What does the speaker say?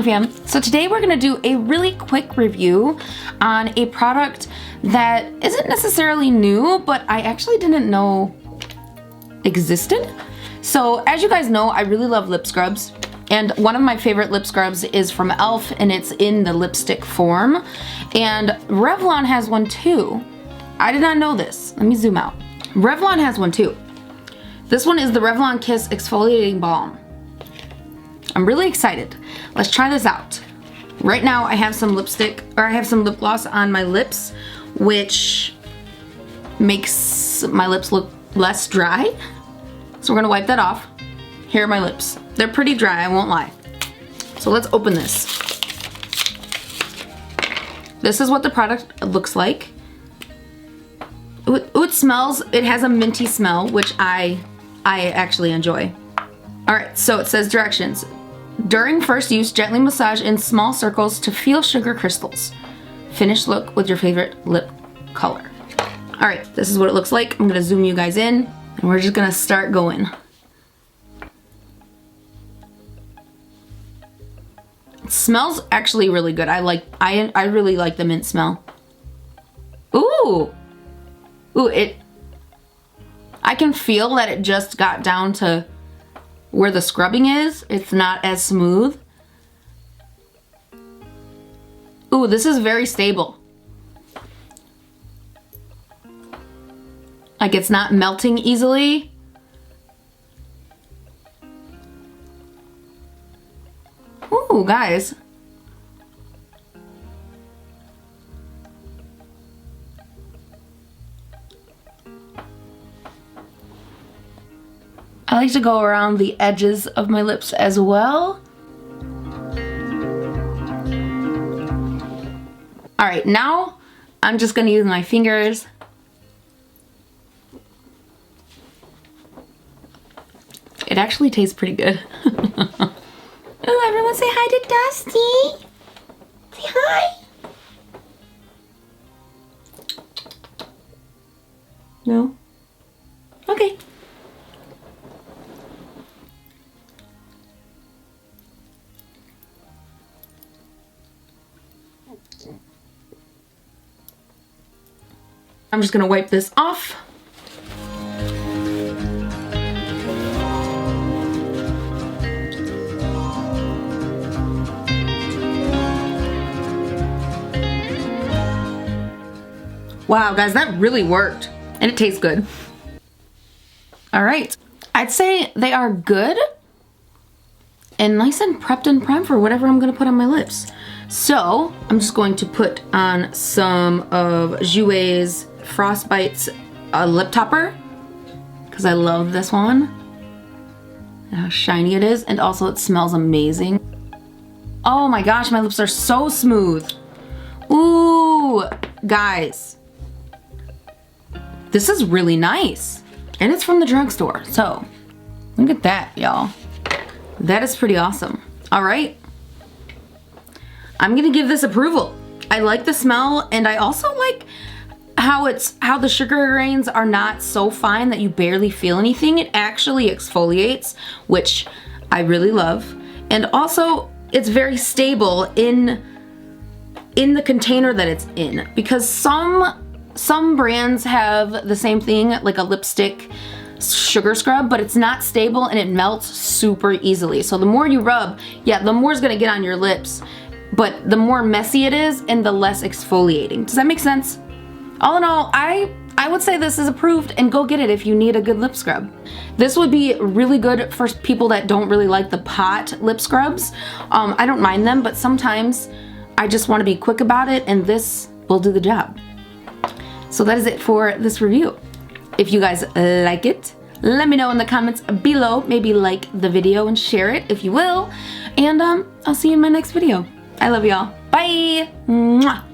GLAMFAM. So today we're gonna do a really quick review on a product that isn't necessarily new, but I actually didn't know existed. So as you guys know, I really love lip scrubs. And one of my favorite lip scrubs is from e.l.f. and it's in the lipstick form. And Revlon has one too. I did not know this. Let me zoom out. Revlon has one too. This one is the Revlon Kiss Exfoliating Balm. I'm really excited. Let's try this out. Right now I have some lipstick, or I have some lip gloss on my lips, which makes my lips look less dry. So we're gonna wipe that off. Here are my lips. They're pretty dry, I won't lie. So let's open this. This is what the product looks like. Ooh, it smells, it has a minty smell, which I actually enjoy. All right, so it says directions. During first use, gently massage in small circles to feel sugar crystals. Finish look with your favorite lip color. All right, this is what it looks like. I'm gonna zoom you guys in, and we're just gonna start going. It smells actually really good. I really like the mint smell. Ooh, I can feel that it just got down to where the scrubbing is. It's not as smooth. Ooh, this is very stable. Like, it's not melting easily. Ooh, guys. I like to go around the edges of my lips as well. All right, now I'm just gonna use my fingers. It actually tastes pretty good. Oh, everyone say hi to Dusty. Say hi. No? Okay. I'm just gonna wipe this off. Wow, guys, that really worked. And it tastes good. All right, I'd say they are good and nice and prepped and primed for whatever I'm gonna put on my lips. So I'm just going to put on some of Jouer's Frostbite's lip topper, because I love this one and how shiny it is, and also it smells amazing. Oh my gosh, my lips are so smooth. Ooh, guys, this is really nice, and it's from the drugstore, so look at that, y'all. That is pretty awesome. All right, I'm gonna give this approval. I like the smell, and I also like how the sugar grains are not so fine that you barely feel anything. It actually exfoliates, which I really love. And also it's very stable in the container that it's in, because some brands have the same thing, like a lipstick sugar scrub, but it's not stable and it melts super easily. So the more you rub, yeah, the more is gonna get on your lips, but the more messy it is and the less exfoliating. Does that make sense? All in all, I would say this is approved, and go get it if you need a good lip scrub. This would be really good for people that don't really like the pot lip scrubs. I don't mind them, but sometimes I just want to be quick about it, and this will do the job. So that is it for this review. If you guys like it, let me know in the comments below. Maybe like the video and share it if you will. And I'll see you in my next video. I love y'all. Bye! Mwah.